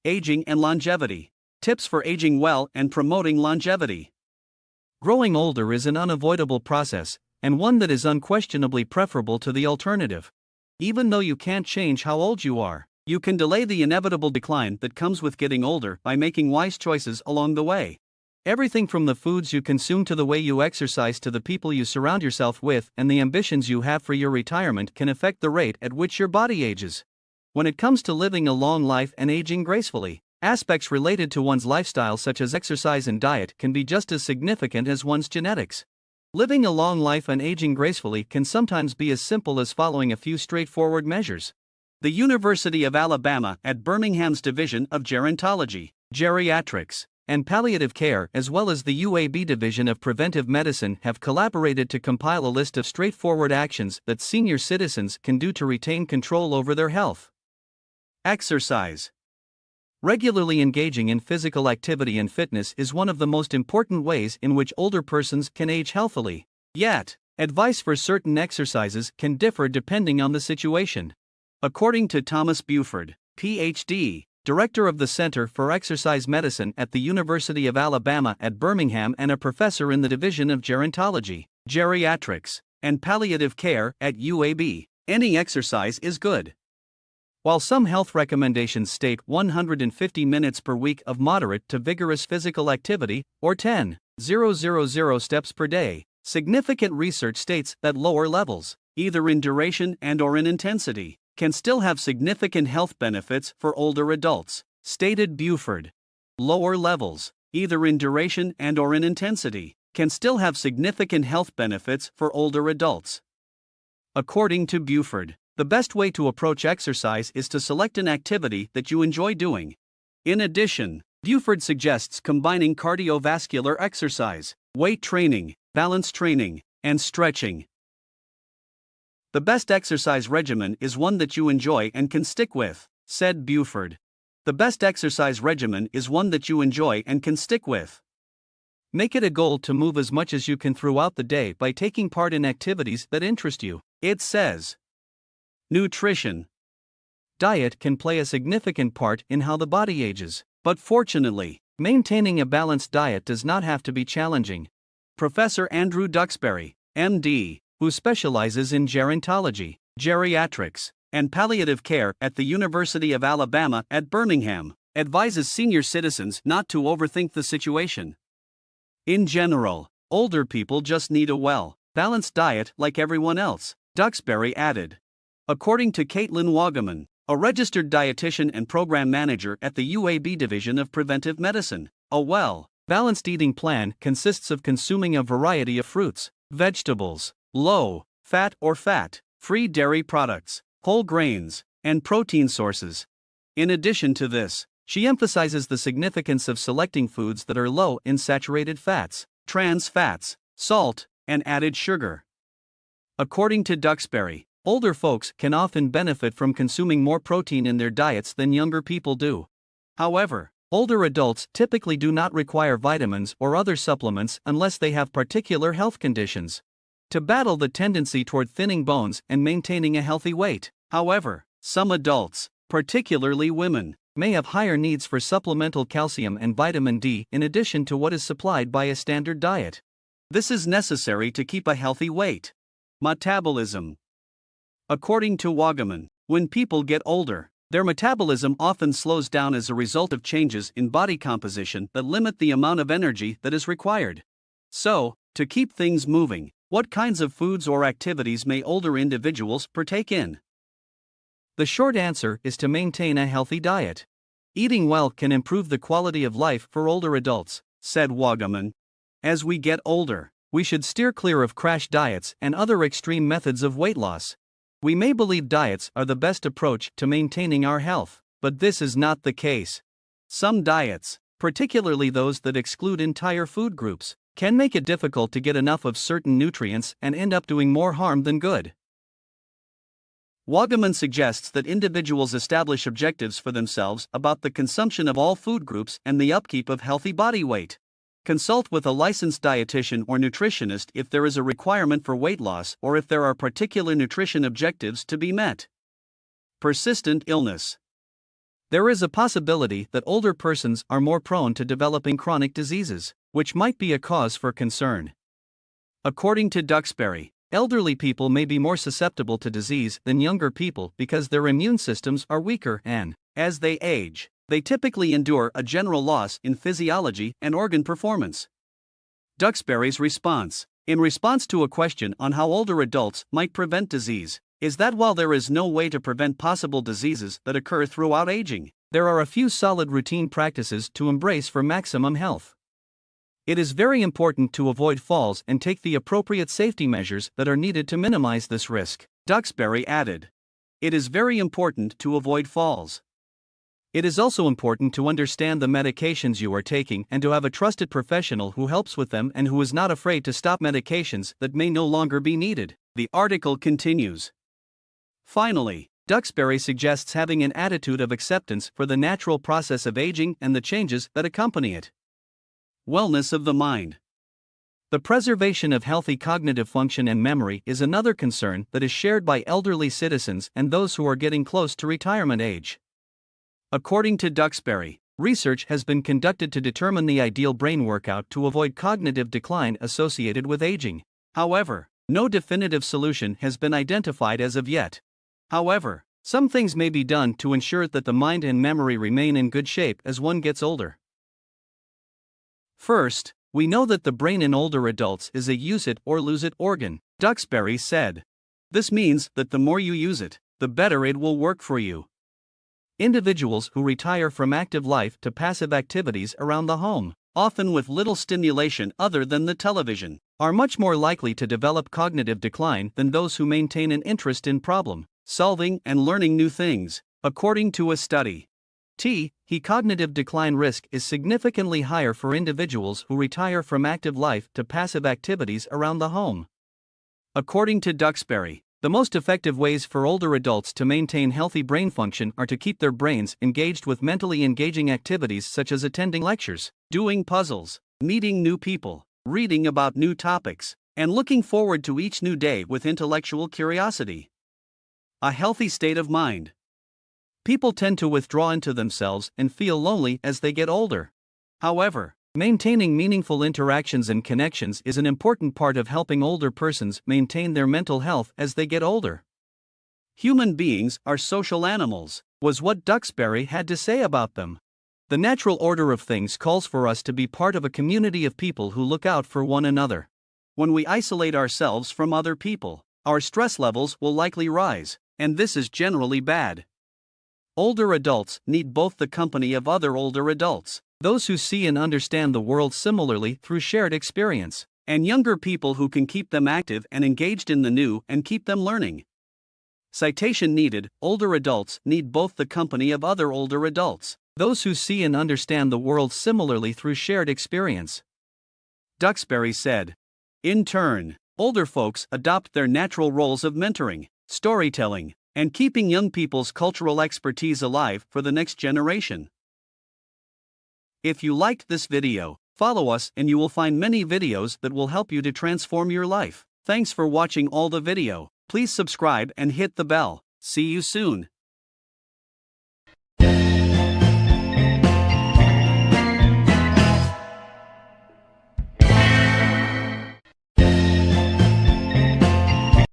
Aging and longevity. Tips for aging well and promoting longevity. Growing older is an unavoidable process, and one that is unquestionably preferable to the alternative. Even though you can't change how old you are, you can delay the inevitable decline that comes with getting older by making wise choices along the way. Everything from the foods you consume to the way you exercise to the people you surround yourself with and the ambitions you have for your retirement can affect the rate at which your body ages. When it comes to living a long life and aging gracefully, aspects related to one's lifestyle such as exercise and diet can be just as significant as one's genetics. Living a long life and aging gracefully can sometimes be as simple as following a few straightforward measures. The University of Alabama at Birmingham's Division of Gerontology, Geriatrics, and Palliative Care, as well as the UAB Division of Preventive Medicine, have collaborated to compile a list of straightforward actions that senior citizens can do to retain control over their health. Exercise. Regularly engaging in physical activity and fitness is one of the most important ways in which older persons can age healthily. Yet, advice for certain exercises can differ depending on the situation. According to Thomas Buford, Ph.D., Director of the Center for Exercise Medicine at the University of Alabama at Birmingham and a professor in the Division of Gerontology, Geriatrics, and Palliative Care at UAB, any exercise is good. While some health recommendations state 150 minutes per week of moderate to vigorous physical activity, or 10,000 steps per day, significant research states that lower levels, either in duration and/or in intensity, can still have significant health benefits for older adults, stated Buford. Lower levels, either in duration and/or in intensity, can still have significant health benefits for older adults. According to Buford, the best way to approach exercise is to select an activity that you enjoy doing. In addition, Buford suggests combining cardiovascular exercise, weight training, balance training, and stretching. The best exercise regimen is one that you enjoy and can stick with, said Buford. The best exercise regimen is one that you enjoy and can stick with. Make it a goal to move as much as you can throughout the day by taking part in activities that interest you, it says. Nutrition. Diet can play a significant part in how the body ages, but fortunately, maintaining a balanced diet does not have to be challenging. Professor Andrew Duxbury, MD, who specializes in gerontology, geriatrics, and palliative care at the University of Alabama at Birmingham, advises senior citizens not to overthink the situation. In general, older people just need a well-balanced diet like everyone else, Duxbury added. According to Caitlin Wagaman, a registered dietitian and program manager at the UAB Division of Preventive Medicine, a well-balanced eating plan consists of consuming a variety of fruits, vegetables, low-fat or fat-free dairy products, whole grains, and protein sources. In addition to this, she emphasizes the significance of selecting foods that are low in saturated fats, trans fats, salt, and added sugar. According to Duxbury, older folks can often benefit from consuming more protein in their diets than younger people do. However, older adults typically do not require vitamins or other supplements unless they have particular health conditions. To battle the tendency toward thinning bones and maintaining a healthy weight, however, some adults, particularly women, may have higher needs for supplemental calcium and vitamin D in addition to what is supplied by a standard diet. This is necessary to keep a healthy weight. Metabolism. According to Wagaman, when people get older, their metabolism often slows down as a result of changes in body composition that limit the amount of energy that is required. So, to keep things moving, what kinds of foods or activities may older individuals partake in? The short answer is to maintain a healthy diet. Eating well can improve the quality of life for older adults, said Wagaman. As we get older, we should steer clear of crash diets and other extreme methods of weight loss. We may believe diets are the best approach to maintaining our health, but this is not the case. Some diets, particularly those that exclude entire food groups, can make it difficult to get enough of certain nutrients and end up doing more harm than good. Wagaman suggests that individuals establish objectives for themselves about the consumption of all food groups and the upkeep of healthy body weight. Consult with a licensed dietitian or nutritionist if there is a requirement for weight loss or if there are particular nutrition objectives to be met. Persistent illness. there is a possibility that older persons are more prone to developing chronic diseases, which might be a cause for concern. According to Duxbury, elderly people may be more susceptible to disease than younger people because their immune systems are weaker and, as they age, they typically endure a general loss in physiology and organ performance. Duxbury's response, in response to a question on how older adults might prevent disease, is that while there is no way to prevent possible diseases that occur throughout aging, there are a few solid routine practices to embrace for maximum health. It is very important to avoid falls and take the appropriate safety measures that are needed to minimize this risk, Duxbury added. It is very important to avoid falls. It is also important to understand the medications you are taking and to have a trusted professional who helps with them and who is not afraid to stop medications that may no longer be needed, the article continues. Finally, Duxbury suggests having an attitude of acceptance for the natural process of aging and the changes that accompany it. Wellness of the mind. The preservation of healthy cognitive function and memory is another concern that is shared by elderly citizens and those who are getting close to retirement age. According to Duxbury, research has been conducted to determine the ideal brain workout to avoid cognitive decline associated with aging. However, no definitive solution has been identified as of yet. However, some things may be done to ensure that the mind and memory remain in good shape as one gets older. First, we know that the brain in older adults is a use it or lose it organ, Duxbury said. This means that the more you use it, the better it will work for you. Individuals who retire from active life to passive activities around the home, often with little stimulation other than the television, are much more likely to develop cognitive decline than those who maintain an interest in problem solving and learning new things, according to a study. Cognitive decline risk is significantly higher for individuals who retire from active life to passive activities around the home. According to Duxbury, the most effective ways for older adults to maintain healthy brain function are to keep their brains engaged with mentally engaging activities such as attending lectures, doing puzzles, meeting new people, reading about new topics, and looking forward to each new day with intellectual curiosity. A healthy state of mind. People tend to withdraw into themselves and feel lonely as they get older. However, maintaining meaningful interactions and connections is an important part of helping older persons maintain their mental health as they get older. Human beings are social animals, was what Duxbury had to say about them. The natural order of things calls for us to be part of a community of people who look out for one another. When we isolate ourselves from other people, our stress levels will likely rise, and this is generally bad. Older adults need both the company of other older adults, those who see and understand the world similarly through shared experience, and younger people who can keep them active and engaged in the new and keep them learning. Citation needed: older adults need both the company of other older adults, those who see and understand the world similarly through shared experience. Duxbury said. In turn, older folks adopt their natural roles of mentoring, storytelling, and keeping young people's cultural expertise alive for the next generation. If you liked this video, follow us and you will find many videos that will help you to transform your life. Thanks for watching all the video. Please subscribe and hit the bell. See you soon.